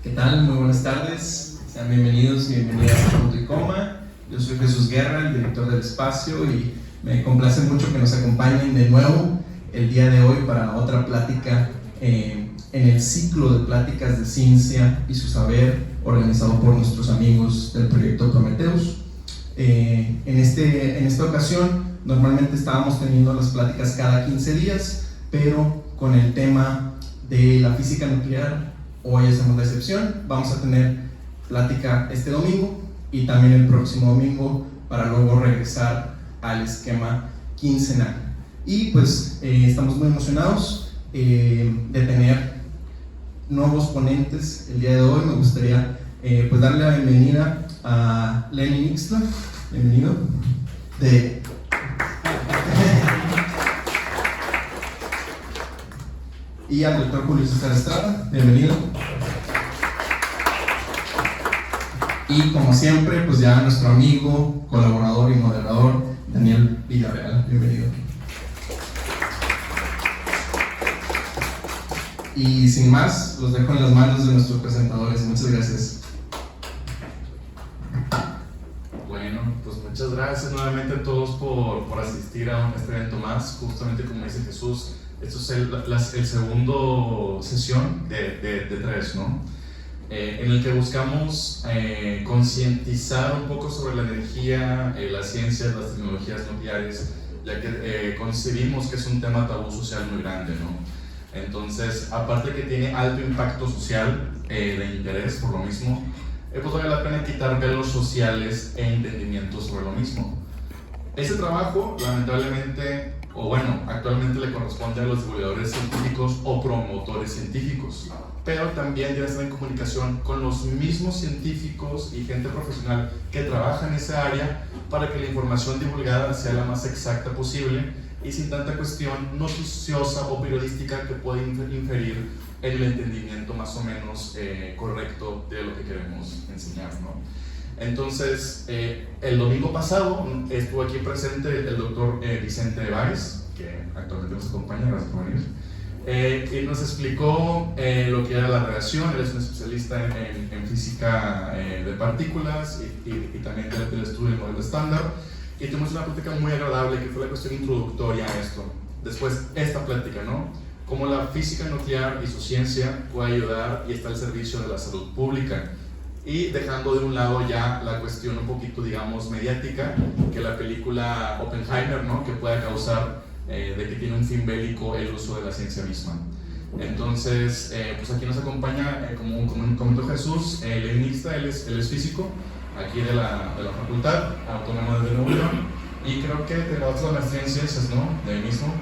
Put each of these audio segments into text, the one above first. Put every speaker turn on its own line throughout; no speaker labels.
¿Qué tal? Muy buenas tardes. Sean bienvenidos y bienvenidas a Punto y Coma. Yo soy Jesús Guerra, el director del espacio, y me complace mucho que nos acompañen de nuevo el día de hoy para otra plática en el ciclo de pláticas de ciencia y su saber organizado por nuestros amigos del proyecto Prometheus. En esta ocasión normalmente estábamos teniendo las pláticas cada 15 días, pero con el tema de la física nuclear hoy hacemos la excepción. Vamos a tener plática este domingo y también el próximo domingo para luego regresar al esquema quincenal. Y pues estamos muy emocionados de tener nuevos ponentes el día de hoy. Me gustaría pues darle la bienvenida a Lenin Ixtla, bienvenido, y al doctor Julio César Estrada, bienvenido. Y como siempre, pues ya nuestro amigo, colaborador y moderador, Daniel Villarreal, bienvenido. Y sin más, los dejo en las manos de nuestros presentadores. Muchas gracias.
Bueno, pues muchas gracias nuevamente a todos por asistir a este evento más. Justamente como dice Jesús, esto es el segundo sesión de tres, ¿no? En el que buscamos concientizar un poco sobre la energía, las ciencias, las tecnologías nucleares, ya que concebimos que es un tema tabú social muy grande, ¿no? Entonces, aparte que tiene alto impacto social de interés por lo mismo, pues vale la pena quitar velos sociales e entendimientos sobre lo mismo. Este trabajo, lamentablemente, o bueno, actualmente le corresponde a los divulgadores científicos o promotores científicos, pero también debe estar en comunicación con los mismos científicos y gente profesional que trabaja en esa área para que la información divulgada sea la más exacta posible y sin tanta cuestión noticiosa o periodística que puede inferir en el entendimiento más o menos correcto de lo que queremos enseñar, ¿no? Entonces, el domingo pasado estuvo aquí presente el doctor Vicente Báez, que actualmente nos acompaña, gracias por venir, y nos explicó lo que era la radiación. Él es un especialista en física de partículas y también del estudio del modelo estándar, y tuvimos una plática muy agradable que fue la cuestión introductoria a esto. Después, esta plática, ¿no? Cómo la física nuclear y su ciencia puede ayudar y está al servicio de la salud pública. Y dejando de un lado ya la cuestión un poquito, digamos, mediática, que la película Oppenheimer, ¿no? Que puede causar de que tiene un fin bélico el uso de la ciencia misma. Entonces, pues aquí nos acompaña, como comentó Jesús, Lenin Ixtla. Él es físico, aquí de la Facultad Autónoma de Nuevo León, y creo que te graduaste la maestría en ciencias, ¿no? De ahí mismo,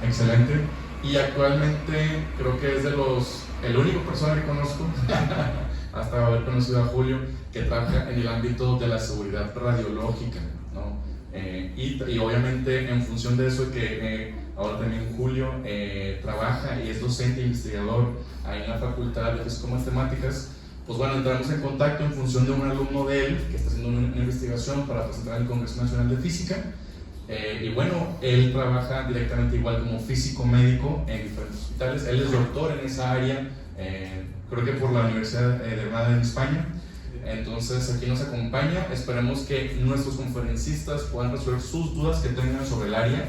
excelente. Y actualmente creo que es el único persona que conozco hasta haber conocido a Julio, que trabaja en el ámbito de la seguridad radiológica, ¿no? Y obviamente en función de eso que ahora también Julio trabaja y es docente e investigador ahí en la Facultad de Físico-Matemáticas, pues bueno, entramos en contacto en función de un alumno de él que está haciendo una investigación para presentar en el Congreso Nacional de Física. Y bueno, él trabaja directamente igual como físico médico en diferentes hospitales. Él es doctor en esa área, creo que por la Universidad de Granada en España. Entonces aquí nos acompaña. Esperemos que nuestros conferencistas puedan resolver sus dudas que tengan sobre el área.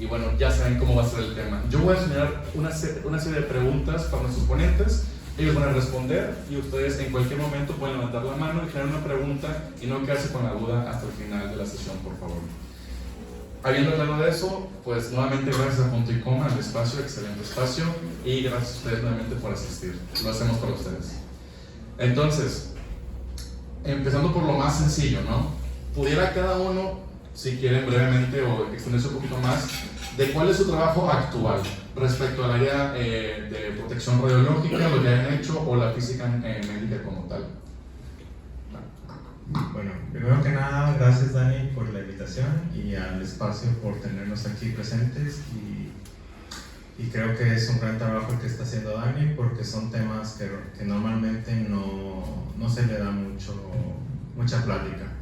Y bueno, ya saben cómo va a ser el tema. Yo voy a generar una serie de preguntas para nuestros ponentes. Ellos van a responder y ustedes en cualquier momento pueden levantar la mano y generar una pregunta y no quedarse con la duda hasta el final de la sesión, por favor. Habiendo hablado de eso, pues nuevamente gracias a Punto y Coma, al espacio, excelente espacio, y gracias a ustedes nuevamente por asistir. Lo hacemos para ustedes. Entonces, empezando por lo más sencillo, ¿no? Pudiera cada uno, si quieren brevemente o extenderse un poquito más, de cuál es su trabajo actual respecto al área de protección radiológica, lo que hayan hecho, o la física médica como tal.
Bueno, primero que nada, gracias Dani por la invitación y al espacio por tenernos aquí presentes, y creo que es un gran trabajo el que está haciendo Dani, porque son temas que normalmente no se le da mucha plática.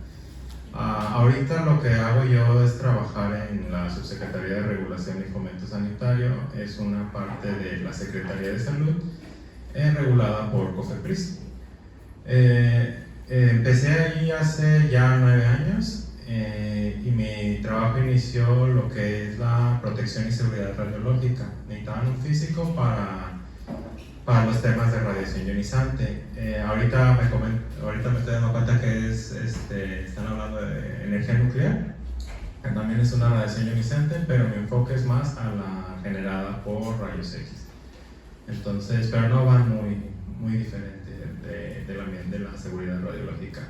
Ahorita lo que hago yo es trabajar en la Subsecretaría de Regulación y Fomento Sanitario. Es una parte de la Secretaría de Salud regulada por COFEPRIS. Empecé ahí hace ya 9 años y mi trabajo inició lo que es la protección y seguridad radiológica. Necesitaban un físico para los temas de radiación ionizante. Ahorita me estoy dando cuenta que están hablando de energía nuclear, que también es una radiación ionizante, pero mi enfoque es más a la generada por rayos X. Entonces, pero no van muy diferente del ambiente de la seguridad radiológica.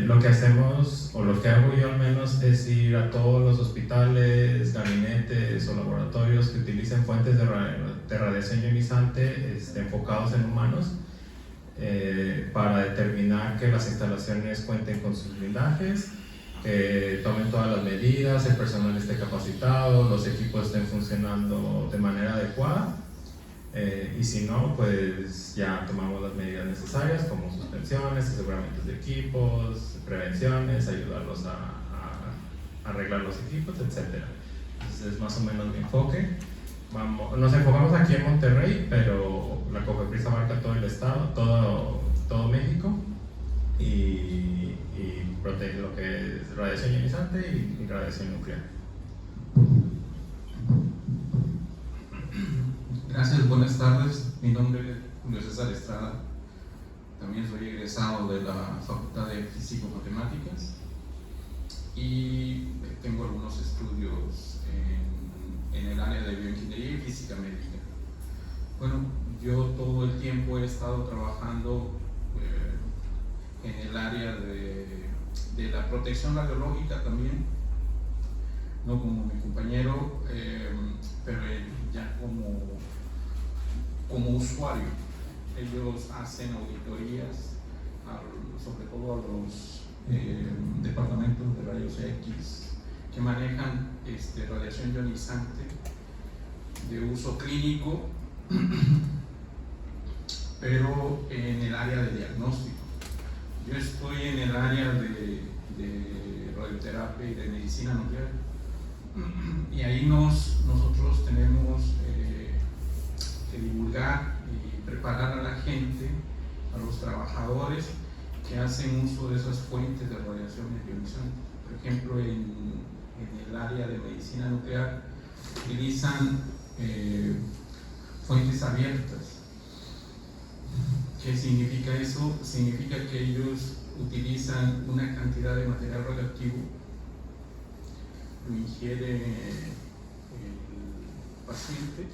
Lo que hacemos, o lo que hago yo al menos, es ir a todos los hospitales, gabinetes o laboratorios que utilicen fuentes de radiación ionizante enfocados en humanos, para determinar que las instalaciones cuenten con sus blindajes, que tomen todas las medidas, el personal esté capacitado, los equipos estén funcionando de manera adecuada. Y si no, pues ya tomamos las medidas necesarias como suspensiones, aseguramientos de equipos, prevenciones, ayudarlos a arreglar los equipos, etc. Entonces es más o menos mi enfoque. Nos enfocamos aquí en Monterrey, pero la COFEPRIS abarca todo el estado, todo México, y protege lo que es radiación ionizante y radiación nuclear.
Gracias, buenas tardes. Mi nombre es Julio César Estrada. También soy egresado de la Facultad de Físico-Matemáticas y tengo algunos estudios en el área de bioingeniería y física médica. Bueno, yo todo el tiempo he estado trabajando en el área de la protección radiológica también, no como mi compañero, pero ya como usuario. Ellos hacen auditorías, sobre todo a los departamentos de rayos X que manejan radiación ionizante de uso clínico, pero en el área de diagnóstico. Yo estoy en el área de radioterapia y de medicina nuclear, y ahí nosotros tenemos que divulgar y preparar a la gente, a los trabajadores que hacen uso de esas fuentes de radiación ionizante. Por ejemplo, en el área de medicina nuclear utilizan fuentes abiertas. ¿Qué significa eso? Significa que ellos utilizan una cantidad de material radioactivo, lo ingiere el paciente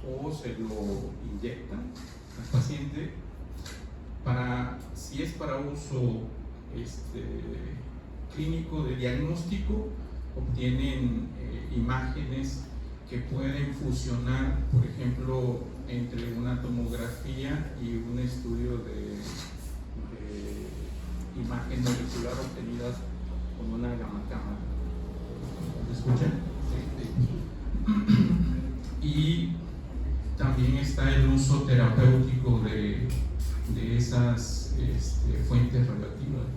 o se lo inyectan al paciente si es para uso clínico de diagnóstico, obtienen imágenes que pueden fusionar, por ejemplo, entre una tomografía y un estudio de imagen molecular obtenidas con una gamma cámara. ¿Me escuchan? Sí. Y también está el uso terapéutico de esas fuentes radioactivas.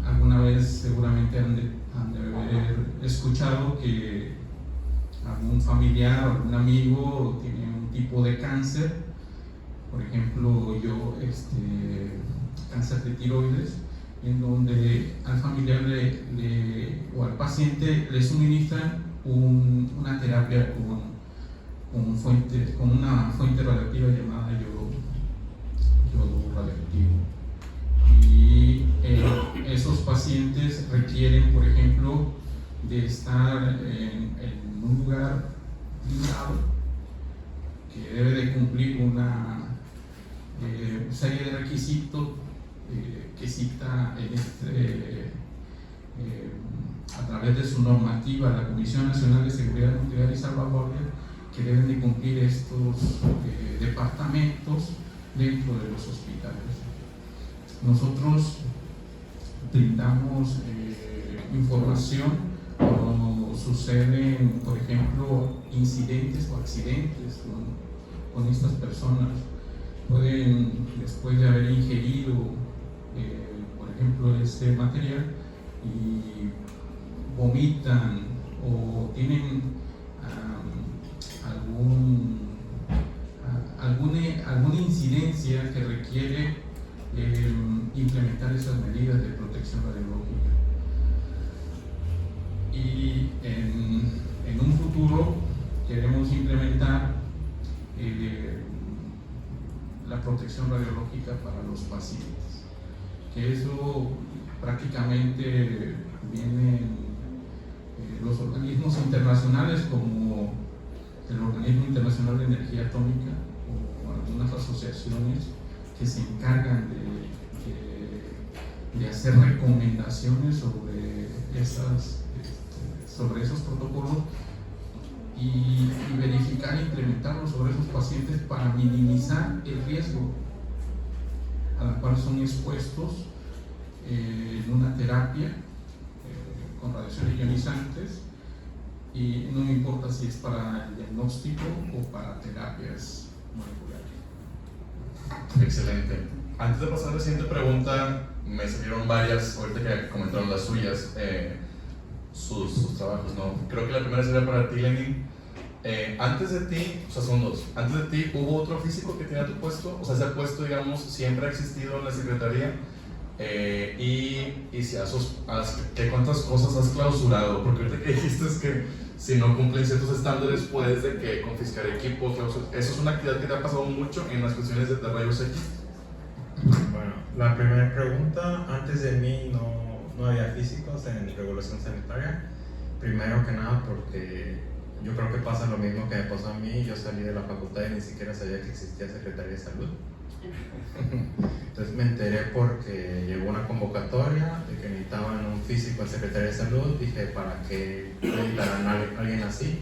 Alguna vez seguramente han de haber escuchado que algún familiar o algún amigo tiene un tipo de cáncer, por ejemplo yo, cáncer de tiroides, en donde al familiar o al paciente le suministran una terapia con una fuente radioactiva llamada yodo radioactivo. Y esos pacientes requieren, por ejemplo, de estar en un lugar blindado que debe de cumplir una serie de requisitos que cita a través de su normativa la Comisión Nacional de Seguridad Nuclear y Salvaguardia, que deben de cumplir estos departamentos dentro de los hospitales. Nosotros brindamos información cuando suceden, por ejemplo, incidentes o accidentes con estas personas. Pueden, después de haber ingerido, por ejemplo, este material y vomitan o tienen alguna incidencia que requiere implementar esas medidas de protección radiológica. Y en un futuro queremos implementar la protección radiológica para los pacientes, que eso prácticamente vienen los organismos internacionales como el Organismo Internacional de Energía Atómica o algunas asociaciones que se encargan de hacer recomendaciones sobre esos protocolos y verificar e implementarlos sobre esos pacientes para minimizar el riesgo a la cual son expuestos en una terapia con radiaciones ionizantes, y no me importa si es para el diagnóstico o para terapias moleculares.
Excelente. Antes de pasar a la siguiente pregunta, me salieron varias, ahorita que comentaron las suyas, sus trabajos, ¿no? Creo que la primera sería para ti, Lenin. Antes de ti, o sea, son dos. Antes de ti, ¿hubo otro físico que tenía tu puesto? O sea, ese puesto, digamos, siempre ha existido en la secretaría. Y si ¿cuántas cosas has clausurado? Porque ahorita que dijiste es que si no cumplen ciertos estándares, puedes de que confiscar equipos. Eso es una actividad que te ha pasado mucho en las cuestiones de rayos X.
Bueno, la primera pregunta, antes de mí no había físicos en regulación sanitaria. Primero que nada porque yo creo que pasa lo mismo que me pasó a mí. Yo salí de la facultad y ni siquiera sabía que existía Secretaría de Salud. Entonces me enteré porque llegó una convocatoria de que necesitaban un físico en Secretaría de Salud. Dije, ¿para qué necesitarán a alguien así?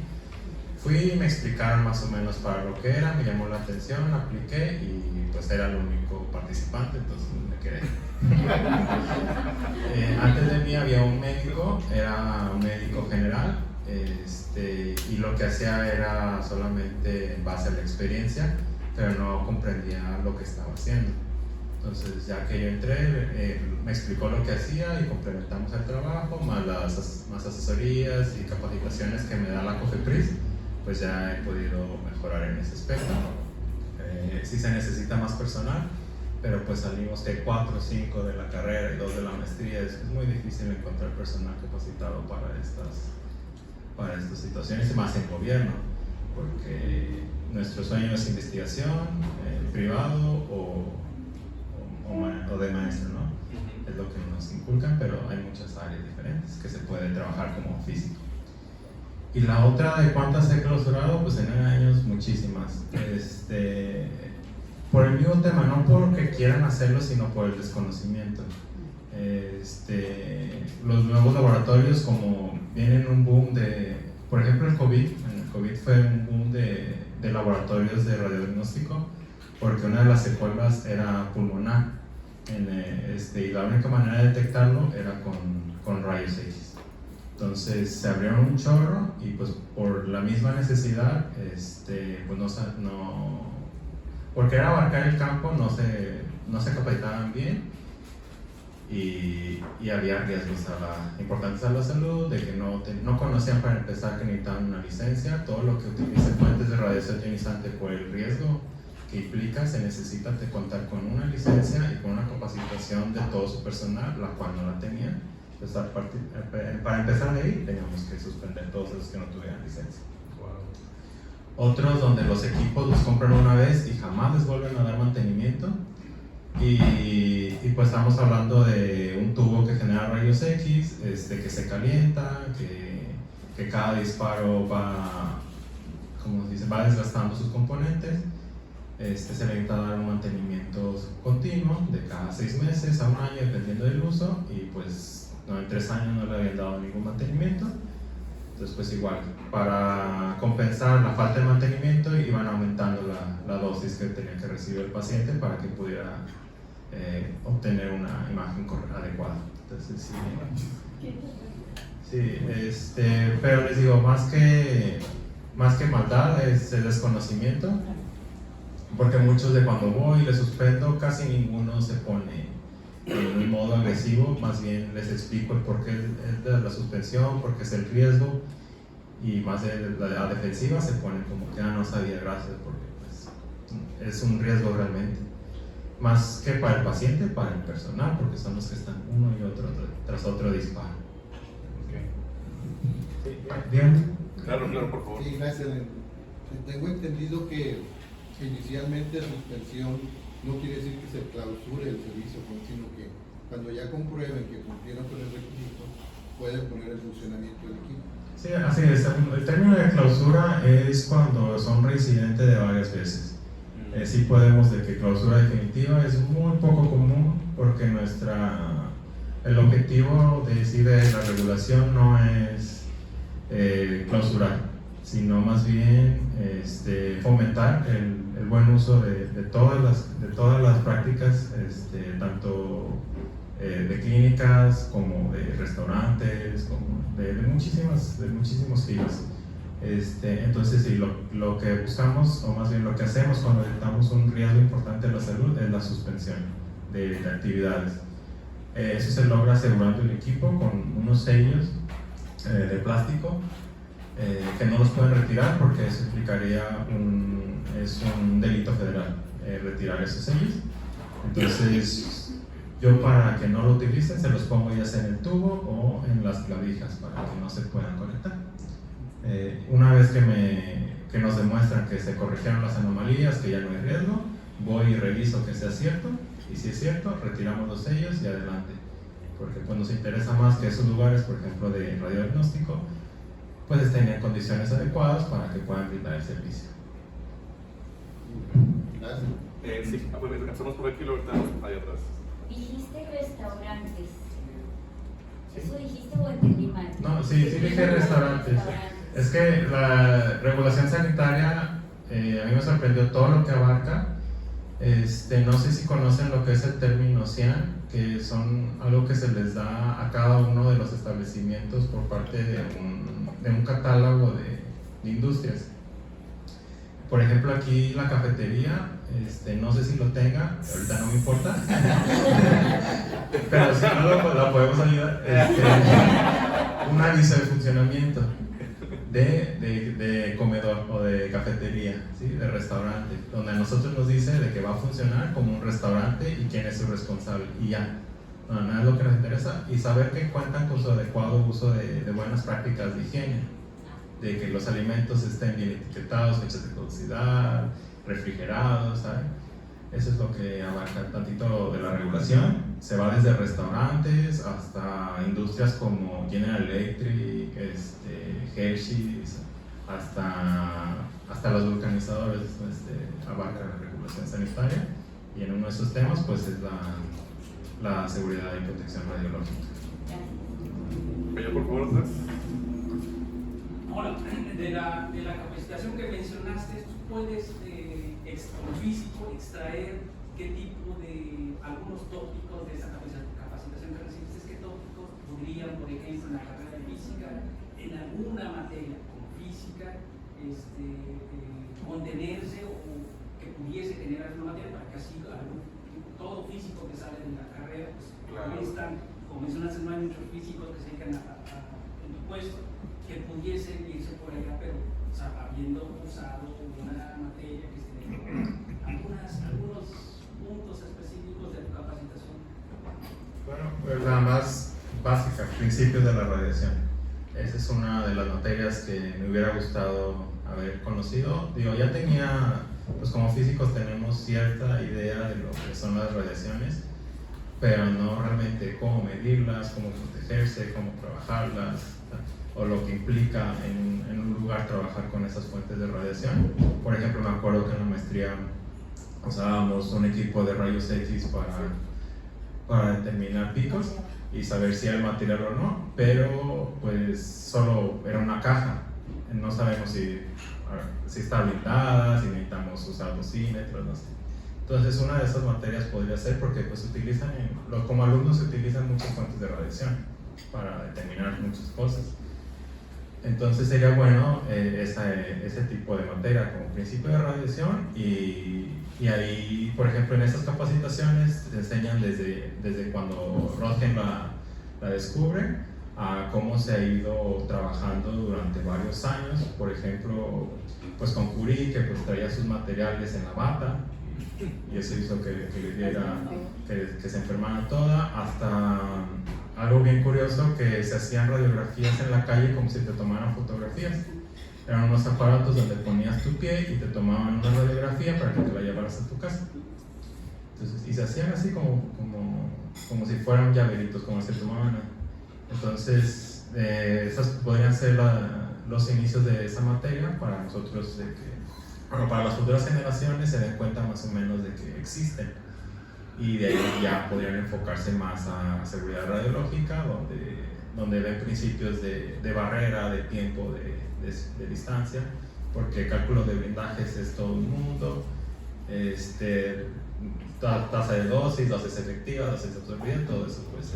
Fui y me explicaron más o menos para lo que era, me llamó la atención, apliqué y pues era el único participante, entonces me quedé. Antes de mí había un médico, era un médico general, y lo que hacía era solamente en base a la experiencia, pero no comprendía lo que estaba haciendo. Entonces ya que yo entré, me explicó lo que hacía y complementamos el trabajo, más asesorías y capacitaciones que me da la COFEPRIS, pues ya he podido mejorar en ese aspecto. Sí se necesita más personal, pero pues salimos que 4 o 5 de la carrera y 2 de la maestría. Es muy difícil encontrar personal capacitado para estas situaciones, y más en gobierno, porque nuestro sueño es investigación, privado o de maestro, ¿no? Es lo que nos inculcan, pero hay muchas áreas diferentes que se puede trabajar como físico. Y la otra de cuántas he clausurado, pues en años muchísimas. Por el mismo tema, no porque quieran hacerlo, sino por el desconocimiento. Los nuevos laboratorios, como vienen un boom de, por ejemplo, el COVID fue un boom de laboratorios de radiodiagnóstico, porque una de las secuelas era pulmonar, y la única manera de detectarlo era con rayos X. Entonces se abrieron un chorro y pues por la misma necesidad, pues porque era abarcar el campo, no se capacitaban bien y había riesgos importantes a la salud, de que no conocían para empezar que necesitaban una licencia. Todo lo que utilice fuentes de radiación ionizante por el riesgo que implica, se necesita contar con una licencia y con una capacitación de todo su personal, la cual no la tenían. Entonces, para empezar de ahí, teníamos que suspender todos los que no tuvieran licencia. Wow. Otros donde los equipos los compran una vez y jamás les vuelven a dar mantenimiento. Y pues estamos hablando de un tubo que genera rayos X, que se calienta, que cada disparo va desgastando sus componentes. Se le necesita dar un mantenimiento continuo de cada 6 meses a un año, dependiendo del uso, y pues en 3 años no le habían dado ningún mantenimiento. Entonces pues igual, para compensar la falta de mantenimiento, iban aumentando la dosis que tenía que recibir el paciente para que pudiera obtener una imagen adecuada. Entonces sí, pero les digo, más que maldad es el desconocimiento, porque muchos de cuando voy y les suspendo, casi ninguno se pone en un modo agresivo, más bien les explico el porqué es de la suspensión, porque es el riesgo, y más de la defensiva se pone como que no sabía, gracias, porque pues, es un riesgo realmente, más que para el paciente, para el personal, porque son los que están uno y otro tras otro disparo. ¿Bien?
Claro, por favor.
Sí, gracias. Tengo entendido que inicialmente suspensión no quiere decir que se clausure el servicio, sino que cuando ya comprueben que cumplieron con el requisito, pueden poner en funcionamiento el equipo.
Sí, así es. El término de clausura es cuando son reincidentes de varias veces. Sí podemos de que clausura definitiva es muy poco común, porque el objetivo de la regulación no es clausurar, sino más bien fomentar el buen uso de todas las prácticas, tanto de clínicas como de restaurantes, como de muchísimos giros. Entonces sí, lo que buscamos, o más bien lo que hacemos cuando detectamos un riesgo importante de la salud, es la suspensión de actividades. Eso se logra asegurando el equipo con unos sellos de plástico que no los pueden retirar, porque eso implicaría es un delito federal retirar esos sellos. Entonces yo, para que no lo utilicen, se los pongo ya sea en el tubo o en las clavijas para que no se puedan conectar. Una vez que nos demuestran que se corrigieron las anomalías, que ya no hay riesgo, voy y reviso que sea cierto, y si es cierto, retiramos los sellos y adelante, porque pues nos interesa más que esos lugares, por ejemplo de radiodiagnóstico, pues estén en condiciones adecuadas para que puedan brindar el servicio.
Gracias.
Sí, empezamos por aquí y luego estamos allá atrás.
Dijiste restaurantes. ¿Eso dijiste o entendí mal?
No, sí dije restaurantes. Es que la regulación sanitaria a mí me sorprendió todo lo que abarca. No sé si conocen lo que es el término CIAN, que son algo que se les da a cada uno de los establecimientos por parte de un catálogo de industrias. Por ejemplo, aquí la cafetería, no sé si lo tenga, ahorita no me importa, pero si no la podemos ayudar. Un aviso de funcionamiento de comedor o de cafetería, ¿sí? De restaurante, donde a nosotros nos dice de que va a funcionar como un restaurante y quién es su responsable, y ya. No, nada es lo que nos interesa, y saber que cuentan con su adecuado uso de buenas prácticas de higiene, de que los alimentos estén bien etiquetados, fechas de caducidad, refrigerados, ¿sabes? Eso es lo que abarca tantito de la regulación. Se va desde restaurantes hasta industrias como General Electric, Hershey's, hasta los vulcanizadores, abarca la regulación sanitaria, y en uno de esos temas pues es la seguridad y protección radiológica.
Vaya, por favor, atrás.
Ahora, de la capacitación que mencionaste, ¿tú puedes como físico extraer qué tipo de algunos tópicos de esa capacitación que recibiste? ¿Qué tópicos podrían, por ejemplo, en la carrera de física, en alguna materia como física, contenerse o que pudiese generar una materia para que así todo físico que sale de la carrera, pues claro, como mencionaste, no hay muchos físicos que se dedican en tu puesto, que pudiesen irse por allá, pero habiendo usado una materia que algunos puntos específicos de tu capacitación.
Bueno, pues la más básica, principios de la radiación. Esa es una de las materias que me hubiera gustado haber conocido. Digo, ya tenía, pues como físicos tenemos cierta idea de lo que son las radiaciones, pero no realmente cómo medirlas, cómo protegerse, cómo trabajarlas, o lo que implica en un lugar trabajar con esas fuentes de radiación. Por ejemplo, me acuerdo que en la maestría usábamos un equipo de rayos X para determinar picos y saber si era el material o no, pero pues solo era una caja. No sabemos si está blindada, si necesitamos usar dosímetros, no sé. Entonces una de esas materias podría ser, porque pues como alumnos se utilizan muchas fuentes de radiación para determinar muchas cosas. Entonces sería bueno ese tipo de materia como principio de radiación y ahí, por ejemplo, en estas capacitaciones te enseñan desde cuando Röntgen la descubre a cómo se ha ido trabajando durante varios años, por ejemplo, pues con Curie, que pues traía sus materiales en la bata y eso hizo que le diera, que se enfermara toda, hasta algo bien curioso, que se hacían radiografías en la calle como si te tomaran fotografías. Eran unos aparatos donde ponías tu pie y te tomaban una radiografía para que te la llevaras a tu casa. Entonces, y se hacían así como si fueran llaveritos, como se tomaban. Entonces, esas podrían ser los inicios de esa materia para nosotros, para las futuras generaciones se den cuenta más o menos de que existen. Y de ahí ya podrían enfocarse más a seguridad radiológica, donde ven principios de barrera, de tiempo, de distancia, porque cálculo de blindajes es todo un mundo, tasa de dosis efectivas, dosis absorbida, todo eso pues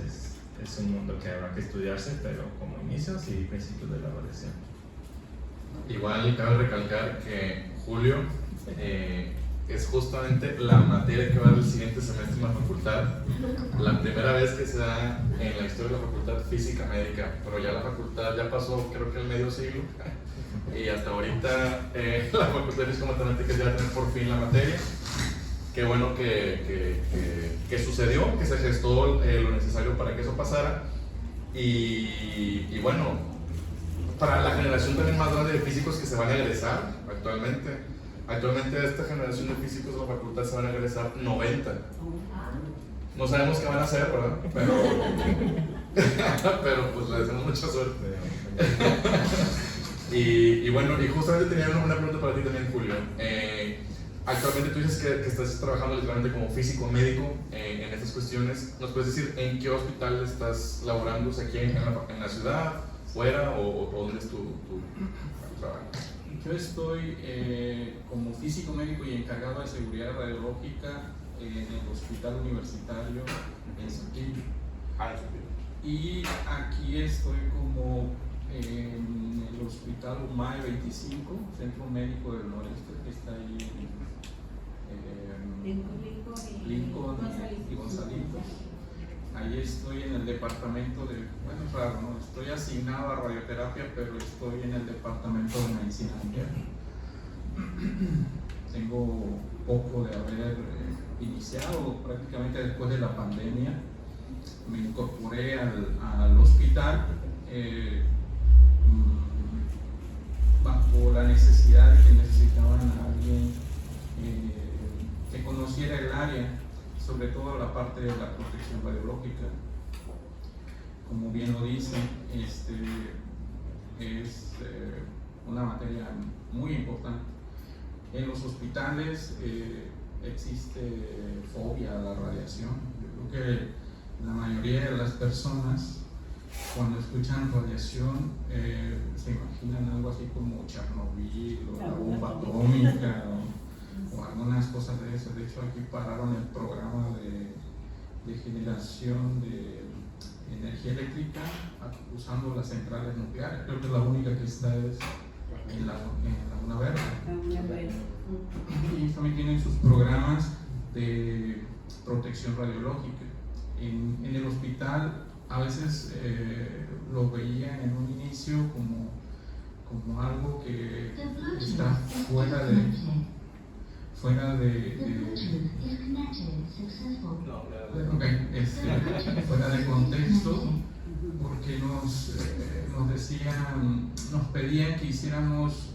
es un mundo que habrá que estudiarse, pero como inicios y principios de la radiación.
Igual cabe recalcar que julio es justamente la materia que va a dar el siguiente semestre en la facultad. La primera vez que se da en la historia de la facultad física médica, pero ya la facultad ya pasó creo que el medio siglo y hasta ahorita la facultad de física matemáticas ya va a tener por fin la materia. Qué bueno que sucedió, que se gestó lo necesario para que eso pasara y bueno, para la generación también más grande de físicos que se van a egresar actualmente de esta generación de físicos de la facultad se van a egresar 90. No sabemos qué van a hacer, ¿verdad? Pero pues les deseamos mucha suerte. y bueno, y justamente tenía una pregunta para ti también, Julio. Actualmente tú dices que estás trabajando literalmente como físico médico en estas cuestiones. ¿Nos puedes decir en qué hospital estás laborando? ¿Es aquí en la ciudad, fuera o dónde es tu trabajo?
Yo estoy como físico médico y encargado de seguridad radiológica en el Hospital Universitario en Saltillo. Y aquí estoy como en el Hospital UMAE 25, Centro Médico del Noreste, que está ahí en Lincoln y Gonzalitos. Ahí estoy en el departamento bueno, es raro, ¿no? Estoy asignado a radioterapia, pero estoy en el departamento de medicina interna. Tengo poco de haber iniciado, prácticamente después de la pandemia. Me incorporé al hospital bajo la necesidad de que necesitaban a alguien que conociera el área, sobre todo la parte de la protección radiológica. Como bien lo dicen, es una materia muy importante. En los hospitales existe fobia a la radiación. Yo creo que la mayoría de las personas, cuando escuchan radiación, se imaginan algo así como Chernobyl o la bomba atómica o algunas cosas de eso. De hecho, aquí pararon el programa de generación de energía eléctrica usando las centrales nucleares. Creo que la única que está es en Laguna Verde. Y también tienen sus programas de protección radiológica. En el hospital a veces lo veían en un inicio como algo que está fuera de fuera de contexto, porque nos decían, nos pedían que hiciéramos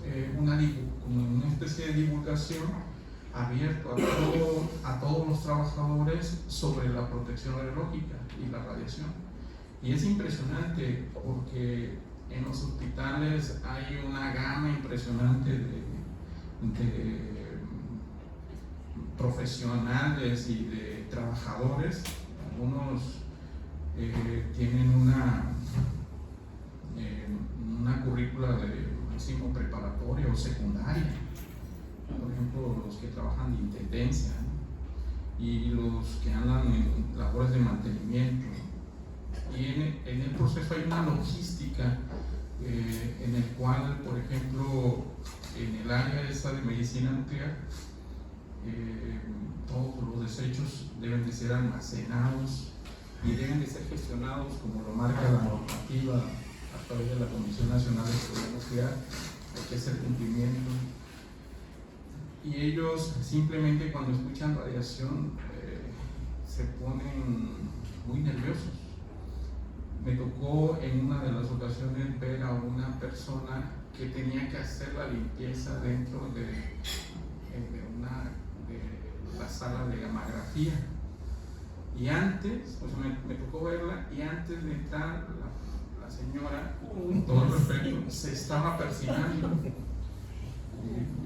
como una especie de divulgación abierto a todos los trabajadores sobre la protección radiológica y la radiación. Y es impresionante porque en los hospitales hay una gama impresionante de profesionales y de trabajadores. Algunos tienen una currícula de máximo preparatoria o secundaria, por ejemplo los que trabajan de intendencia, ¿no? Y los que andan en labores de mantenimiento, y en el proceso hay una logística en el cual, por ejemplo, en el área esa de medicina nuclear, todos los desechos deben de ser almacenados y deben de ser gestionados como lo marca la normativa a través de la Comisión Nacional de Seguridad Nuclear. Hay que hacer cumplimiento. Y ellos simplemente cuando escuchan radiación se ponen muy nerviosos. Me tocó en una de las ocasiones ver a una persona que tenía que hacer la limpieza dentro de la sala de gammagrafía. Y antes, pues me tocó verla, y antes de entrar la señora, con todo respeto, se estaba persignando.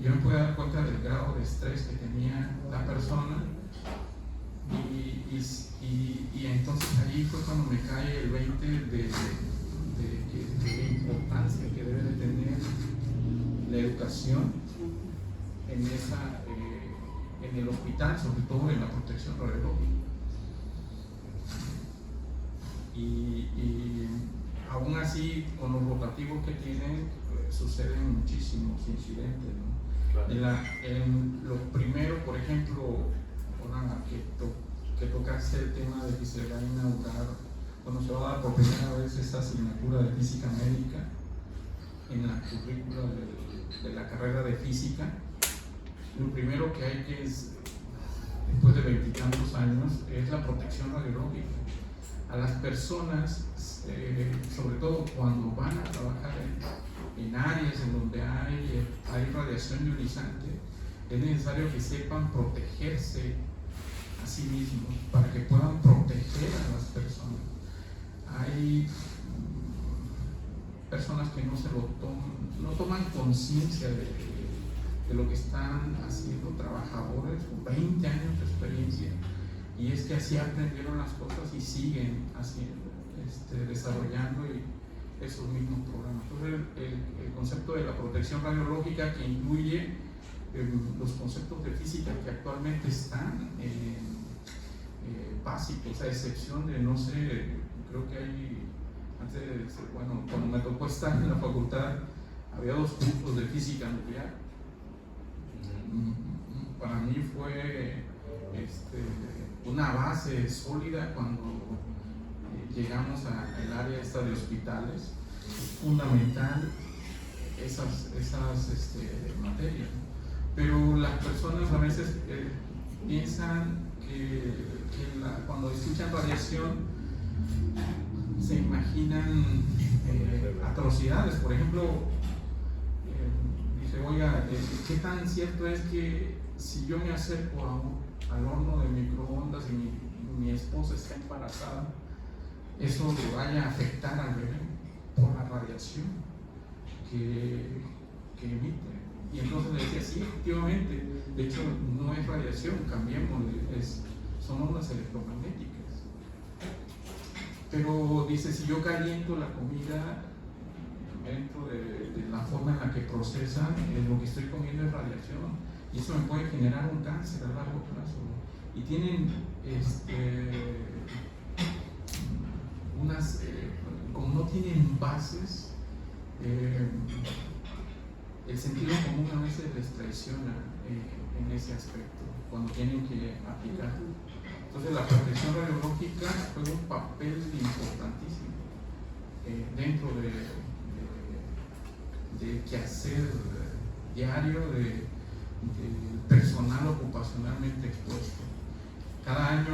Yo me pude dar cuenta del grado de estrés que tenía la persona, y entonces allí fue cuando me cae el 20 de la importancia que debe de tener la educación en el hospital, sobre todo en la protección radiológica. Y aún así, con los rotativos que tienen, suceden muchísimos incidentes, ¿no? Claro. Lo primero, por ejemplo, que tocaste el tema de que se va a inaugurar, cuando se va a dar por primera vez esa asignatura de física médica en la currícula de la carrera de física, lo primero que hay que es, después de 20 y tantos años, es la protección radiológica. A las personas, sobre todo cuando van a trabajar en áreas en donde hay radiación ionizante, es necesario que sepan protegerse a sí mismos para que puedan proteger a las personas. Hay personas que no toman conciencia de lo que están haciendo, trabajadores con 20 años de experiencia, y es que así aprendieron las cosas y siguen haciendo, desarrollando esos mismos programas. Entonces el concepto de la protección radiológica, que incluye los conceptos de física que actualmente están básicos, a excepción de, no sé, creo que hay, cuando me tocó estar en la facultad, había 2 cursos de física nuclear. Para mí fue una base sólida cuando llegamos al área esta de hospitales. Es fundamental esas materias, pero las personas a veces piensan que cuando escuchan radiación se imaginan atrocidades. Por ejemplo, dice, oiga, ¿qué tan cierto es que si yo me acerco al horno de microondas y mi esposa está embarazada, eso le vaya a afectar al bebé por la radiación que emite? Y entonces le decía, sí, efectivamente, de hecho no es radiación, cambiémosle, son ondas electromagnéticas. Pero dice, si yo caliento la comida dentro de la forma en la que procesan, lo que estoy comiendo es radiación, y eso me puede generar un cáncer a largo plazo. Y tienen como no tienen bases, el sentido común a veces les traiciona en ese aspecto cuando tienen que aplicar. Entonces la protección radiológica juega un papel importantísimo dentro del quehacer diario del personal ocupacionalmente expuesto. Cada año,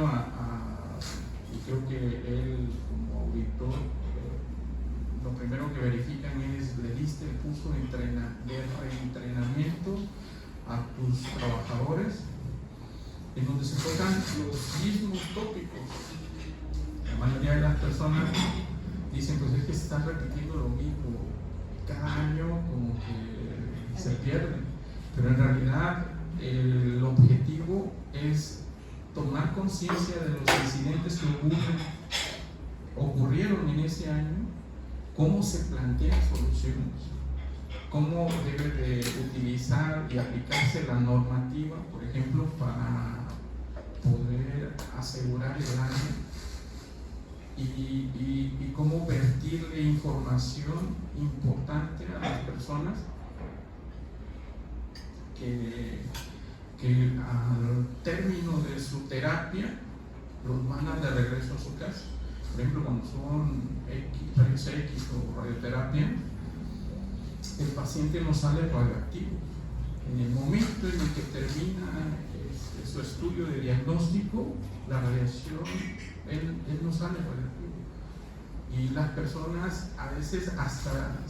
y creo que él como auditor, lo primero que verifican es, ¿le diste el curso de reentrenamiento a tus trabajadores? En donde se tocan los mismos tópicos. La mayoría de las personas dicen, pues es que se están repitiendo lo mismo cada año, como que se pierden. Pero en realidad el objetivo es tomar conciencia de los incidentes que ocurrieron en ese año, cómo se plantean soluciones, cómo debe de utilizar y aplicarse la normativa, por ejemplo, para poder asegurar el daño y cómo vertirle información importante a las personas que al término de su terapia los mandan de regreso a su casa. Por ejemplo, cuando son rayos X o radioterapia, el paciente no sale radioactivo. En el momento en el que termina su estudio de diagnóstico, la radiación, él no sale radioactivo. Y las personas a veces hasta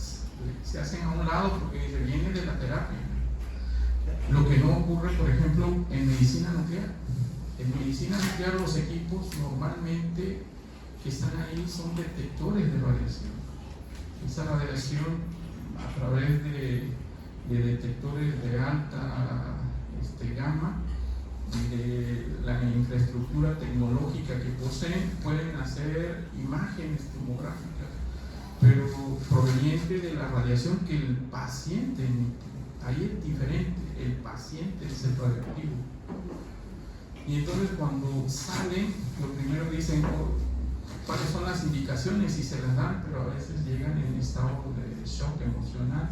se hacen a un lado porque se viene de la terapia. Lo que no ocurre, por ejemplo, en medicina nuclear. En medicina nuclear los equipos normalmente que están ahí son detectores de radiación. Esa radiación a través de detectores de alta gamma, de la infraestructura tecnológica que poseen, pueden hacer imágenes tomográficas, pero proveniente de la radiación que el paciente emite. Ahí es diferente, el paciente es el radioactivo. Y entonces cuando salen, lo primero dicen cuáles son las indicaciones y se las dan, pero a veces llegan en estado de shock emocional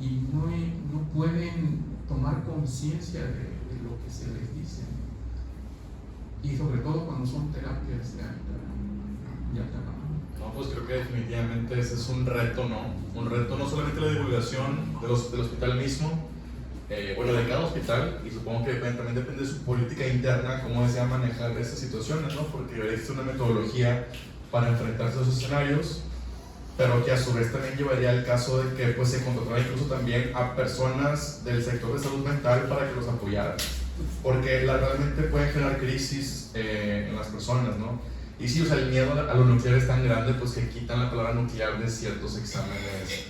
y no pueden tomar conciencia de lo que se les dice. Y sobre todo cuando son terapias de alta gama.
No, pues creo que definitivamente ese es un reto, ¿no? Un reto no solamente la divulgación del hospital mismo, bueno, de cada hospital, y supongo que también depende de su política interna, cómo desea manejar esas situaciones, ¿no? Porque existe una metodología para enfrentarse a esos escenarios, pero que a su vez también llevaría al caso de que pues, se contratara incluso también a personas del sector de salud mental para que los apoyaran, porque realmente pueden generar crisis en las personas, ¿no? Y sí, o sea, el miedo a lo nuclear es tan grande pues que quitan la palabra nuclear de ciertos exámenes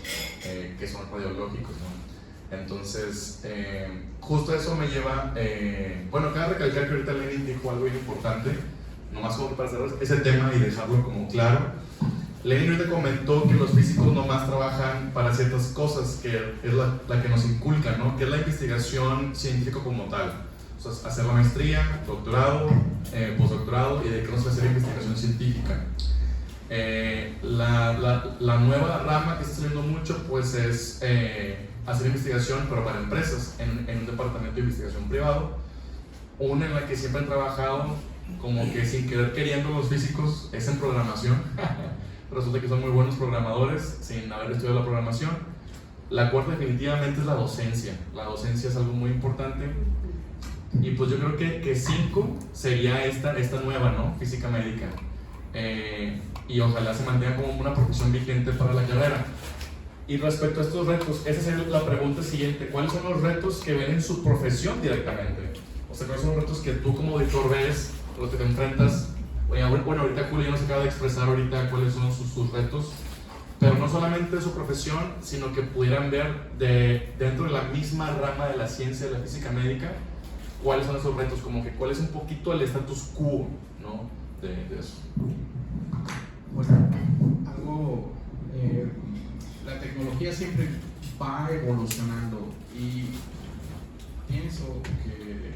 que son radiológicos, ¿no? Entonces, justo eso me lleva, bueno, cabe recalcar que ahorita Lenin dijo algo bien importante, nomás como para cerrar ese tema y dejarlo como claro. Lenin ahorita comentó que los físicos nomás trabajan para ciertas cosas, que es la que nos inculcan, ¿no? Que es la investigación científica como tal. O sea, hacer la maestría, doctorado, postdoctorado y dedicarnos a hacer investigación científica. La nueva rama que está saliendo mucho pues es hacer investigación pero para empresas en un departamento de investigación privado, una en la que siempre han trabajado como que sin querer queriendo los físicos es en programación. Resulta que son muy buenos programadores sin haber estudiado la programación. La cuarta definitivamente es la docencia. La docencia es algo muy importante. Y pues yo creo que 5 sería esta nueva, ¿no? Física médica. Y ojalá se mantenga como una profesión vigente para la carrera. Y respecto a estos retos, esa sería la pregunta siguiente: ¿cuáles son los retos que ven en su profesión directamente? O sea, ¿cuáles son los retos que tú como auditor ves, los que te enfrentas? Bueno, ahorita Julio ya nos acaba de expresar ahorita cuáles son sus retos, pero no solamente de su profesión, sino que pudieran ver dentro de la misma rama de la ciencia de la física médica, cuáles son esos retos, como que cuál es un poquito el status quo, ¿no? de eso.
Bueno, la tecnología siempre va evolucionando y pienso que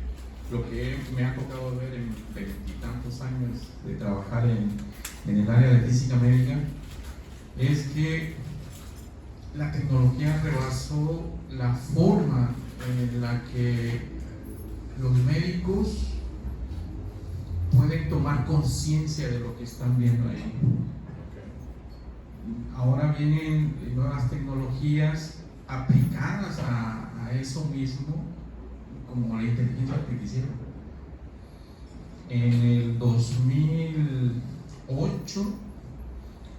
lo que me ha tocado ver en 20 y tantos años de trabajar en el área de física médica es que la tecnología rebasó la forma en la que los médicos pueden tomar conciencia de lo que están viendo ahí. Ahora vienen nuevas tecnologías aplicadas a eso mismo, como la inteligencia artificial. En el 2008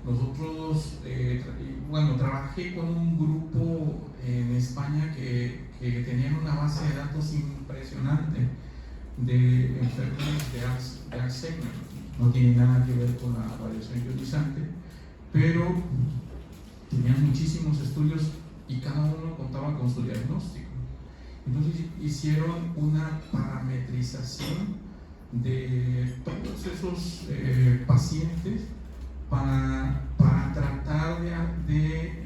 nosotros, trabajé con un grupo en España que tenían una base de datos impresionante de enfermos de Alzheimer. No tiene nada que ver con la radiación ionizante, pero tenían muchísimos estudios y cada uno contaba con su diagnóstico. Entonces hicieron una parametrización de todos esos pacientes para tratar de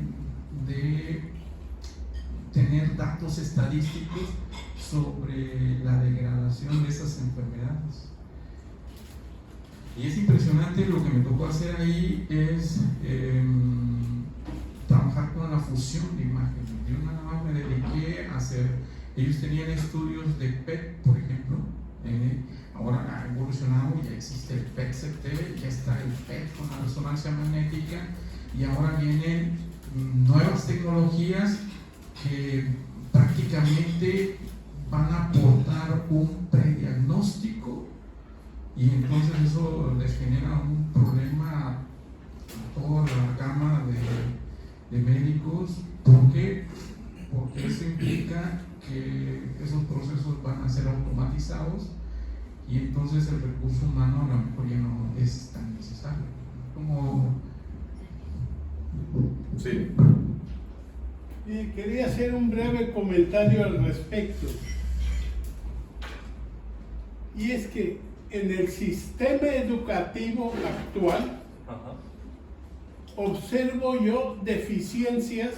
tener datos estadísticos sobre la degradación de esas enfermedades. Y es impresionante. Lo que me tocó hacer ahí es trabajar con la fusión de imágenes. Yo nada más me dediqué a hacer, ellos tenían estudios de PET, por ejemplo, ahora ha evolucionado, ya existe el PET-CT, ya está el PET con la resonancia magnética, y ahora vienen nuevas tecnologías que prácticamente van a aportar un prediagnóstico, y entonces eso les genera un problema a toda la gama de médicos. ¿Por qué? Porque eso implica que esos procesos van a ser automatizados, y entonces el recurso humano a lo mejor ya no es tan necesario.
Sí.
Quería hacer un breve comentario al respecto. Y es que en el sistema educativo actual observo yo deficiencias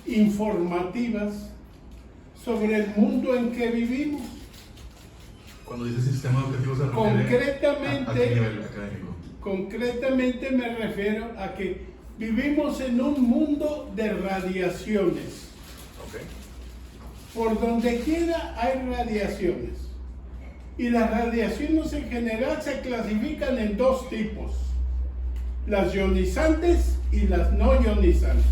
informativas sobre el mundo en que vivimos.
Cuando dice sistema educativo se refiere a qué nivel académico.
Concretamente me refiero a que vivimos en un mundo de radiaciones.
Okay.
Por donde quiera hay radiaciones. Y las radiaciones en general se clasifican en dos tipos: las ionizantes y las no ionizantes.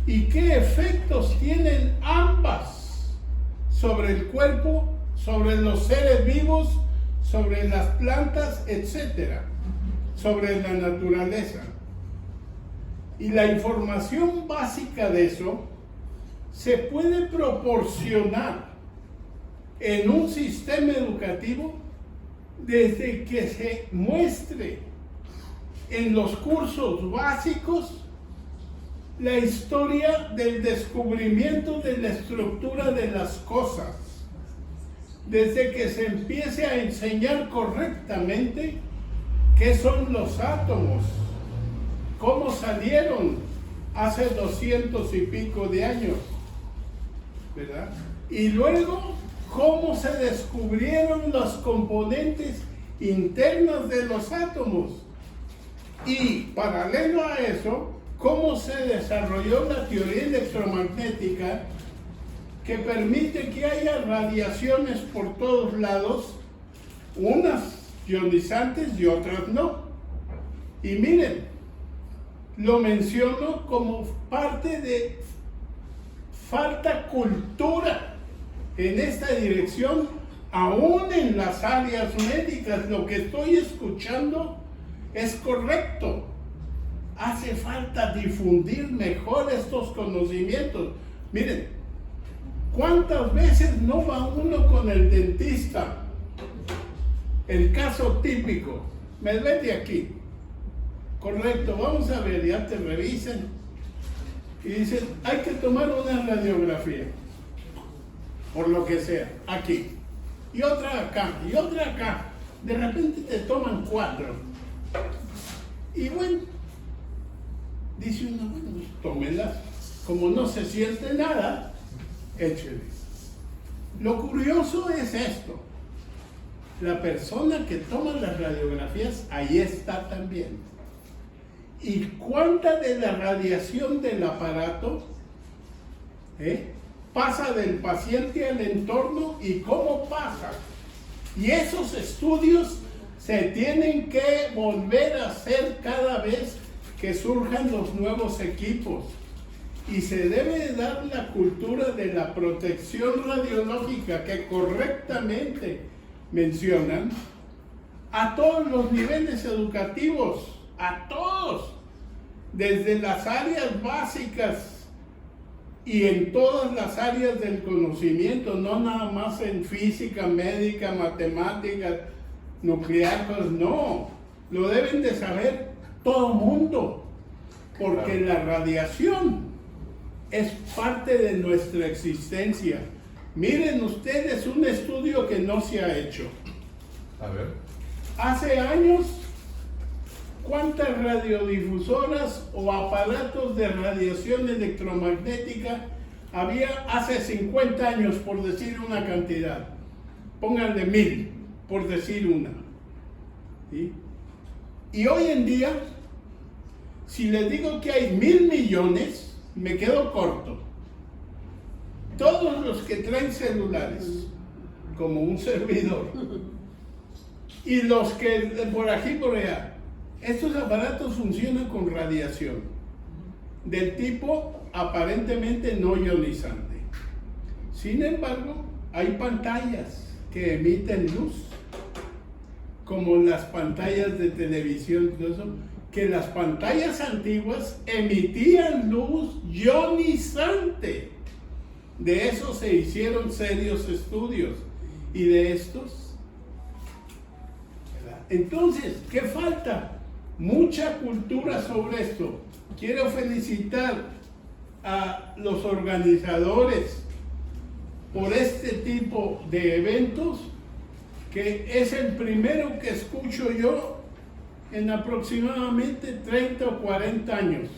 ¿Y qué efectos tienen ambas sobre el cuerpo, sobre los seres vivos, sobre las plantas, etcétera, sobre la naturaleza? Y la información básica de eso se puede proporcionar en un sistema educativo desde que se muestre en los cursos básicos la historia del descubrimiento de la estructura de las cosas, desde que se empiece a enseñar correctamente qué son los átomos, cómo salieron hace 200 y pico de años, ¿verdad? Y luego cómo se descubrieron los componentes internos de los átomos, y paralelo a eso, cómo se desarrolló la teoría electromagnética que permite que haya radiaciones por todos lados, unas ionizantes y otras no. Y miren, lo menciono como parte de falta cultura en esta dirección, aún en las áreas médicas. Lo que estoy escuchando es correcto. Hace falta difundir mejor estos conocimientos. Miren, ¿cuántas veces no va uno con el dentista? El caso típico: me duele aquí. Correcto, vamos a ver, ya te revisen. Y dicen, hay que tomar una radiografía, por lo que sea, aquí. Y otra acá, y otra acá. De repente te toman 4. Y bueno, dice uno, bueno, pues tómenlas. Como no se siente nada, échele. Lo curioso es esto: la persona que toma las radiografías ahí está también. ¿Y cuánta de la radiación del aparato pasa del paciente al entorno y cómo pasa? Y esos estudios se tienen que volver a hacer cada vez que surjan los nuevos equipos. Y se debe dar la cultura de la protección radiológica que correctamente mencionan a todos los niveles educativos, a todos, desde las áreas básicas y en todas las áreas del conocimiento, no nada más en física, médica, matemáticas, nuclear, pues no, lo deben de saber todo mundo, porque la radiación es parte de nuestra existencia. Miren ustedes un estudio que no se ha hecho.
A ver.
Hace años, ¿cuántas radiodifusoras o aparatos de radiación electromagnética había hace 50 años, por decir una cantidad? Pónganle 1000, por decir una. ¿sí? Y hoy en día, si les digo que hay 1,000 millones, me quedo corto. Todos los que traen celulares, como un servidor, y los que por aquí por allá, estos aparatos funcionan con radiación del tipo aparentemente no ionizante. Sin embargo, hay pantallas que emiten luz, como las pantallas de televisión, todo eso, que las pantallas antiguas emitían luz ionizante. De eso se hicieron serios estudios, y de estos, ¿verdad? Entonces, ¿qué falta? Mucha cultura sobre esto. Quiero felicitar a los organizadores por este tipo de eventos, que es el primero que escucho yo en aproximadamente 30 o 40 años.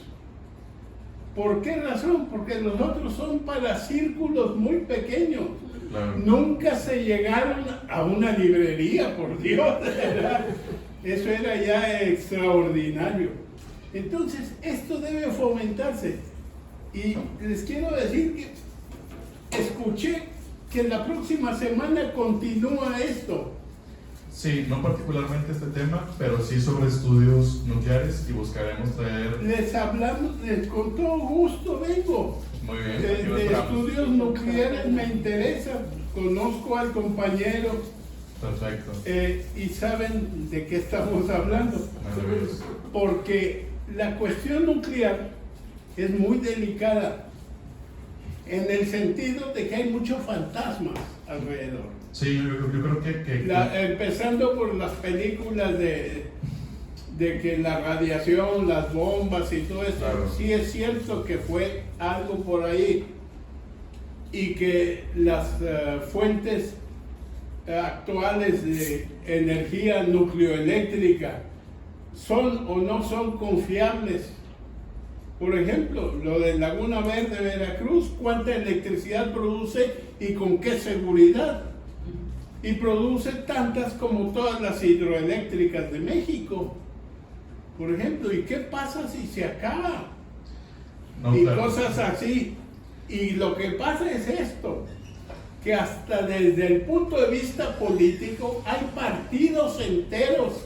¿Por qué razón? Porque los otros son para círculos muy pequeños.
Claro.
Nunca se llegaron a una librería, por Dios, ¿verdad? Eso era ya extraordinario. Entonces, esto debe fomentarse. Y les quiero decir que escuché que la próxima semana continúa esto.
Sí, no particularmente este tema, pero sí sobre estudios nucleares, y buscaremos traer...
Les hablamos, con todo gusto vengo.
Muy bien,
De
aquí lo esperamos.
estudios nucleares me interesa, conozco al compañero
Perfecto.
y saben de qué estamos hablando.
Maravilloso.
Porque la cuestión nuclear es muy delicada en el sentido de que hay muchos fantasmas alrededor.
Sí, yo creo que
Empezando por las películas de que la radiación, las bombas y todo eso,
Claro.
sí es cierto que fue algo por ahí, y que las fuentes actuales de energía nucleoeléctrica son o no son confiables. Por ejemplo, lo de Laguna Verde, Veracruz, ¿cuánta electricidad produce y con qué seguridad? Y produce tantas como todas las hidroeléctricas de México, por ejemplo. ¿Y qué pasa si se acaba?
no,
Y
claro.
cosas así. Y lo que pasa es esto, que hasta desde el punto de vista político hay partidos enteros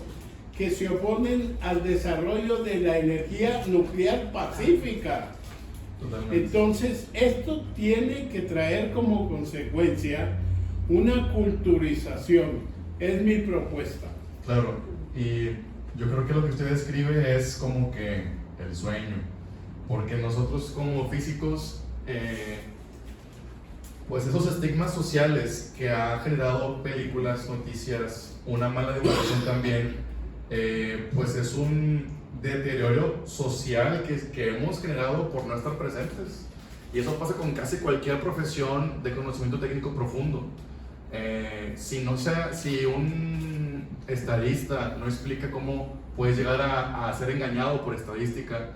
que se oponen al desarrollo de la energía nuclear pacífica.
Totalmente.
Entonces, esto tiene que traer como consecuencia una culturización. Es mi propuesta.
Claro, y yo creo que lo que usted describe es como que el sueño, porque nosotros como físicos, pues esos estigmas sociales que ha generado películas, noticias, una mala divulgación también, pues es un deterioro social que hemos generado por no estar presentes. Y eso pasa con casi cualquier profesión de conocimiento técnico profundo. Si un estadista no explica cómo puedes llegar a ser engañado por estadística,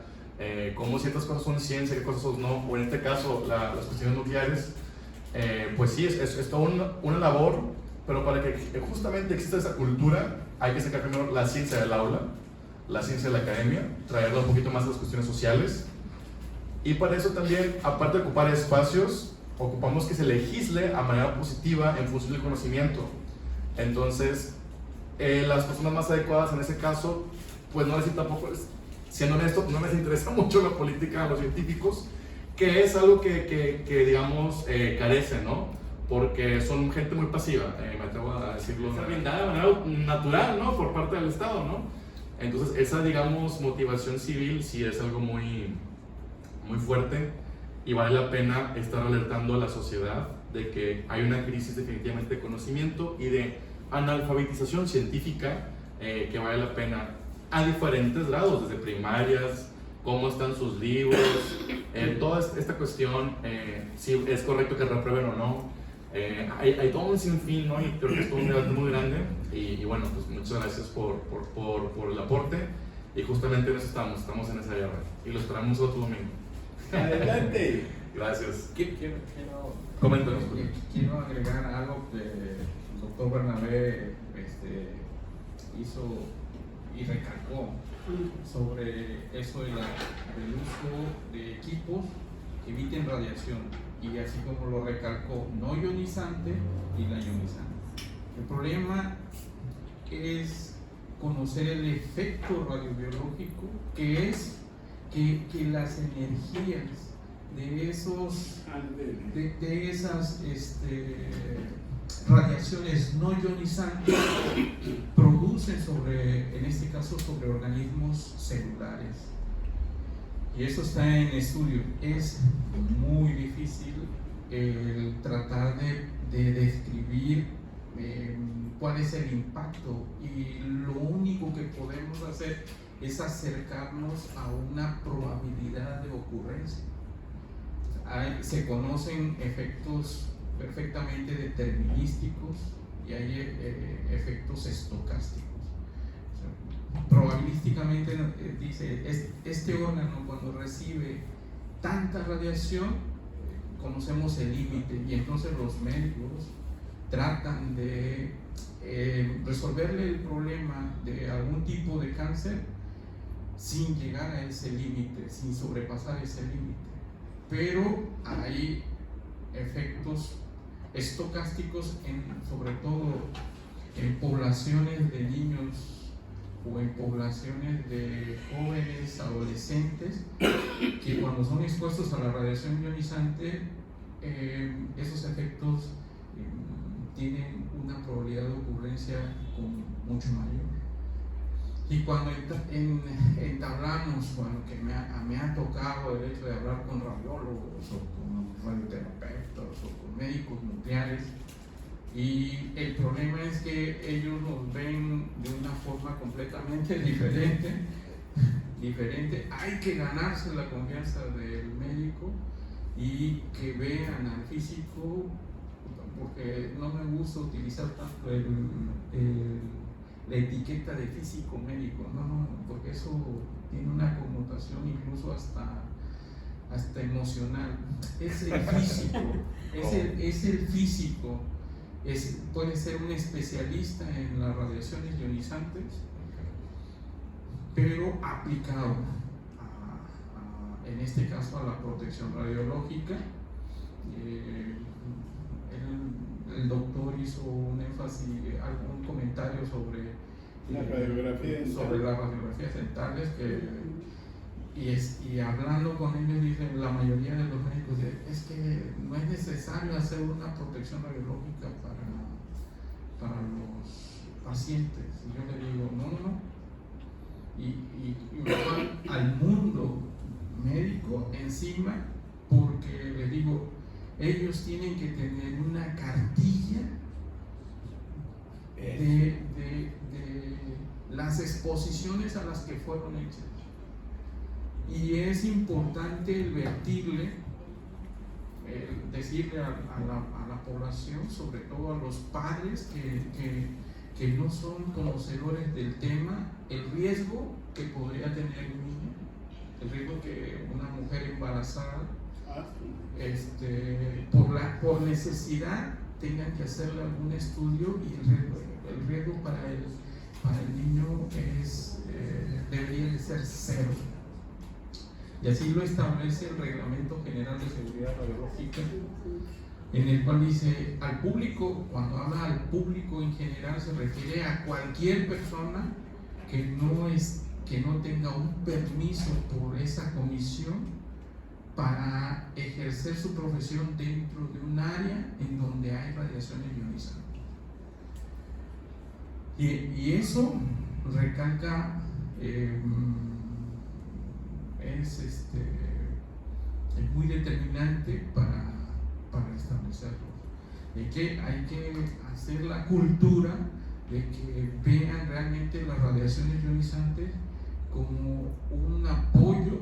cómo ciertas cosas son ciencia, qué cosas no, o en este caso las cuestiones nucleares, pues sí, es toda una labor, pero para que justamente exista esa cultura hay que sacar primero la ciencia del aula, la ciencia de la academia, traerla un poquito más a las cuestiones sociales, y para eso también, aparte de ocupar espacios, ocupamos que se legisle a manera positiva en función del conocimiento. Entonces, las personas más adecuadas en ese caso, pues no les tampoco, siendo honesto, no les interesa mucho la política a los científicos, que es algo que digamos, carece, ¿no? Porque son gente muy pasiva, me atrevo a decirlo. Está brindada de manera natural, ¿no? Por parte del Estado, ¿no? Entonces, esa, digamos, motivación civil sí es algo muy, muy fuerte, y vale la pena estar alertando a la sociedad de que hay una crisis definitivamente de conocimiento y de analfabetización científica, que vale la pena a diferentes grados, desde primarias, cómo están sus libros, toda esta cuestión, si es correcto que reprueben o no, hay todo un sinfín, ¿no? Y creo que es todo un debate muy grande, y bueno, pues muchas gracias por el aporte, y justamente en eso estamos en esa guerra, y lo esperamos otro domingo.
Adelante.
Gracias.
Quiero
Coméntanos.
Quiero agregar algo que el doctor Bernabé hizo y recalcó sobre eso del uso de equipos que eviten radiación, y así como lo recalcó, no ionizante y la ionizante. El problema es conocer el efecto radiobiológico, que es que las energías de esas radiaciones no ionizantes producen en este caso, sobre organismos celulares. Y eso está en estudio. Es muy difícil el tratar de describir cuál es el impacto, y lo único que podemos hacer es acercarnos a una probabilidad de ocurrencia. Se conocen efectos perfectamente determinísticos y hay efectos estocásticos. Probabilísticamente dice, este órgano cuando recibe tanta radiación, conocemos el límite, y entonces los médicos tratan de resolverle el problema de algún tipo de cáncer sin llegar a ese límite, sin sobrepasar ese límite. Pero hay efectos estocásticos, sobre todo en poblaciones de niños o en poblaciones de jóvenes, adolescentes, que cuando son expuestos a la radiación ionizante, esos efectos tienen una probabilidad de ocurrencia mucho mayor. Y cuando entablamos, bueno, que me ha tocado el hecho de hablar con radiólogos o con radioterapeutas o con médicos nucleares, y el problema es que ellos nos ven de una forma completamente diferente. Hay que ganarse la confianza del médico y que vean al físico, porque no me gusta utilizar tanto la etiqueta de físico médico, no, porque eso tiene una connotación incluso hasta emocional. Es el físico, es el físico, puede ser un especialista en las radiaciones ionizantes, pero aplicado en este caso a la protección radiológica. El doctor hizo un énfasis, algún comentario sobre las radiografías dentales, y hablando con ellos dicen, la mayoría de los médicos dicen, es que no es necesario hacer una protección radiológica para los pacientes. Y yo le digo, no, y al mundo médico encima, porque les digo, ellos tienen que tener una cartilla de las exposiciones a las que fueron hechas, y es importante advertirle, decirle a la población, sobre todo a los padres que no son conocedores del tema, el riesgo que podría tener un niño, el riesgo que una mujer embarazada por necesidad tengan que hacerle algún estudio, y el riesgo para el niño debería de ser cero, y así lo establece el Reglamento General de Seguridad Radiológica, en el cual dice al público. Cuando habla al público en general se refiere a cualquier persona que no tenga un permiso por esa comisión para ejercer su profesión dentro de un área en donde hay radiaciones ionizantes. Y eso recalca, es muy determinante para establecerlo. Hay que hacer la cultura de que vean realmente las radiaciones ionizantes como un apoyo,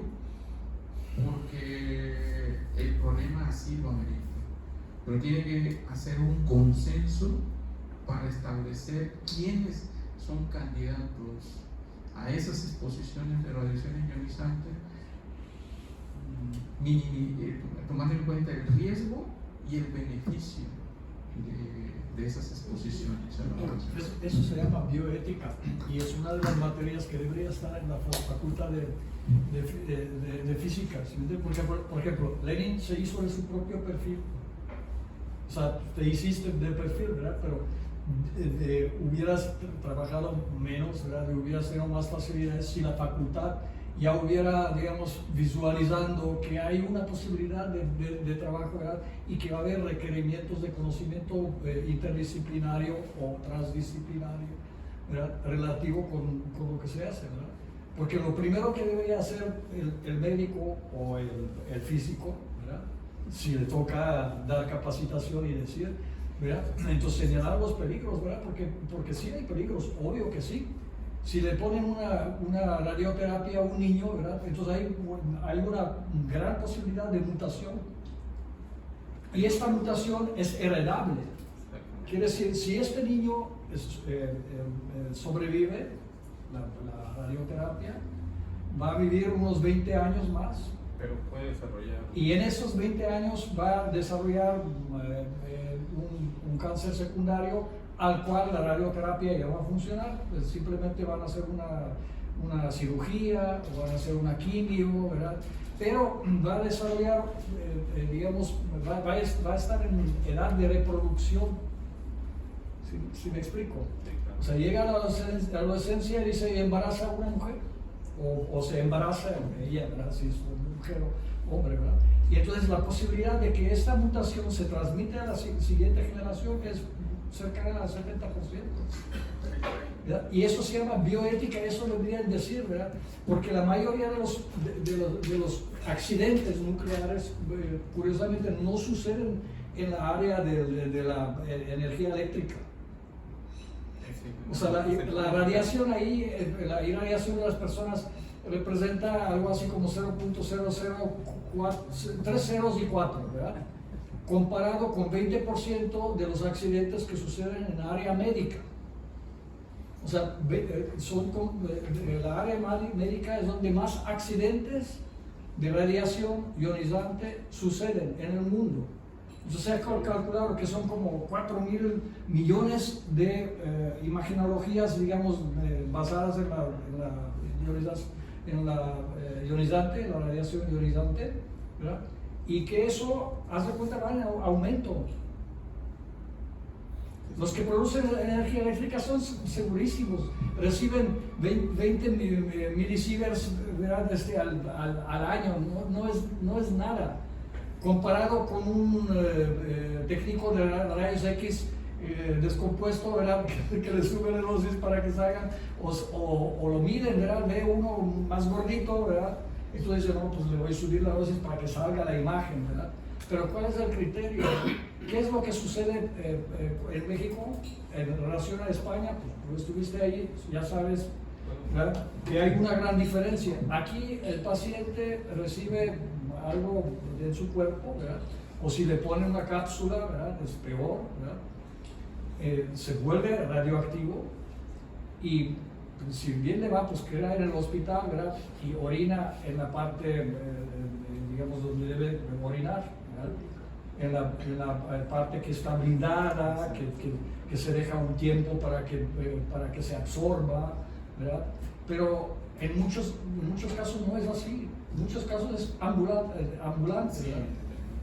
porque el problema así lo amerita, pero tiene que hacer un consenso para establecer quiénes son candidatos a esas exposiciones de radiaciones ionizantes, tomando en cuenta el riesgo y el beneficio de esas exposiciones a la radiación.
Eso se llama bioética y es una de las materias que debería estar en la facultad de física. Porque, por ejemplo, Lenin se hizo de su propio perfil. O sea, te hiciste de perfil, ¿verdad? Pero hubieras trabajado menos, ¿verdad? Hubieras tenido más facilidades si la facultad ya hubiera, digamos, visualizando que hay una posibilidad de trabajo, ¿verdad? Y que va a haber requerimientos de conocimiento interdisciplinario o transdisciplinario, ¿verdad? Relativo con lo que se hace, ¿verdad? Porque lo primero que debería hacer el médico o el físico, ¿verdad? Si le toca dar capacitación y decir, ¿verdad? Entonces señalar los peligros, ¿verdad? Porque sí hay peligros, obvio que sí. Si le ponen una radioterapia a un niño, ¿verdad? Entonces hay una gran posibilidad de mutación. Y esta mutación es heredable. Quiere decir, si este niño sobrevive la radioterapia, va a vivir unos 20 años más.
Pero puede desarrollar.
Y en esos 20 años va a desarrollar un cáncer secundario al cual la radioterapia ya va a funcionar. Pues simplemente van a hacer una cirugía o van a hacer una quimio, ¿verdad? Pero va a desarrollar, digamos, va a estar en edad de reproducción. ¿Sí me explico? O sea, llega a la adolescencia y dice, embaraza a una mujer. O se embaraza ella, ¿verdad? Si es mujer o hombre, ¿verdad? Y entonces la posibilidad de que esta mutación se transmite a la siguiente generación es cercana al 70%. ¿Verdad? Y eso se llama bioética, eso deberían decir, ¿verdad? Porque la mayoría de los accidentes nucleares, curiosamente, no suceden en la área de la energía eléctrica. O sea, la radiación ahí, la irradiación de las personas representa algo así como 0.004, 3 ceros y 4, ¿verdad? Comparado con 20% de los accidentes que suceden en la área médica. O sea, la área médica es donde más accidentes de radiación ionizante suceden en el mundo. Entonces se ha calculado que son como 4.000 millones de imagenologías, digamos, basadas en la ionizante, la radiación ionizante, ¿verdad? Y que eso, haz de cuenta, va en aumento. Los que producen energía eléctrica son segurísimos, reciben 20 milisieverts, ¿verdad? Al año, no es nada. Comparado con un técnico de rayos X descompuesto, ¿verdad? que le sube la dosis para que salgan, o lo miden, ¿verdad? Ve uno más gordito, ¿verdad? Entonces dice, no, pues le voy a subir la dosis para que salga la imagen, ¿verdad? Pero ¿cuál es el criterio? ¿Qué es lo que sucede en México en relación a España? Pues tú estuviste ahí, ya sabes, ¿verdad? Que hay una gran diferencia. Aquí el paciente recibe algo en su cuerpo, ¿verdad? O si le ponen una cápsula, ¿verdad? Es peor, ¿verdad? Se vuelve radioactivo y si bien le va, pues queda en el hospital, ¿verdad? Y orina en la parte, digamos, donde debe orinar, ¿verdad? En la parte que está blindada, que se deja un tiempo para que se absorba, ¿verdad? Pero en muchos casos no es así. En muchos casos es ambulante, ¿verdad?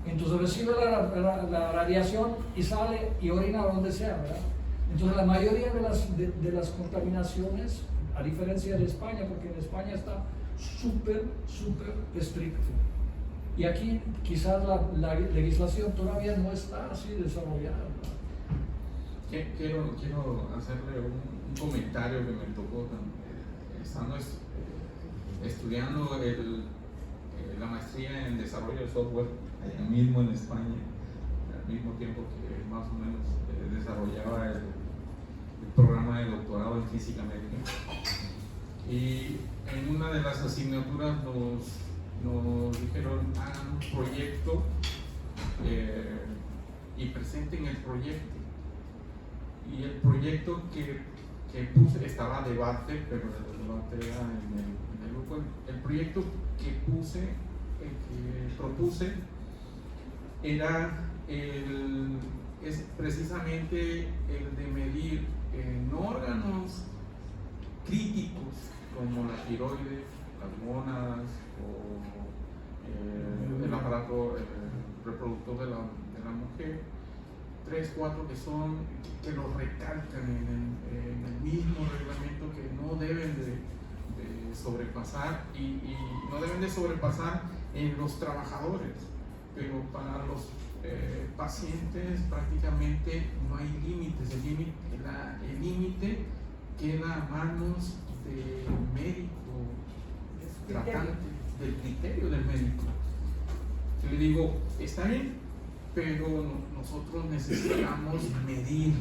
Entonces recibe la radiación y sale y orina donde sea, ¿verdad? Entonces la mayoría de las contaminaciones, a diferencia de España, porque en España está súper estricto. Y aquí quizás la legislación todavía no está así desarrollada, ¿verdad?
Quiero hacerle un comentario que me tocó estando estudiando la maestría en desarrollo de software allá mismo en España, al mismo tiempo que más o menos desarrollaba el programa de doctorado en física médica. Y en una de las asignaturas nos dijeron, hagan un proyecto y presenten el proyecto. Y el proyecto que puse, estaba a debate, pero el debate era en el grupo. El proyecto que propuse era es precisamente el de medir en órganos críticos como la tiroides, las gónadas o el aparato reproductor de la mujer, 3, 4 que lo recalcan en el mismo reglamento, que no deben de sobrepasar y no deben de sobrepasar en los trabajadores, pero para los pacientes prácticamente no hay límites. El límite queda a manos del médico tratante, del criterio del médico. Yo le digo, está bien, pero nosotros necesitamos medir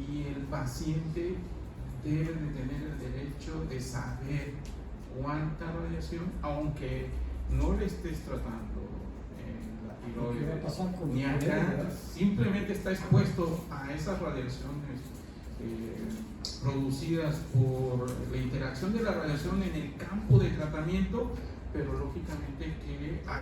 y el paciente debe de tener el derecho de saber cuánta radiación, aunque no le estés tratando en la tiroides ni acá, simplemente está expuesto a esas radiaciones producidas por la interacción de la radiación en el campo de tratamiento, pero lógicamente que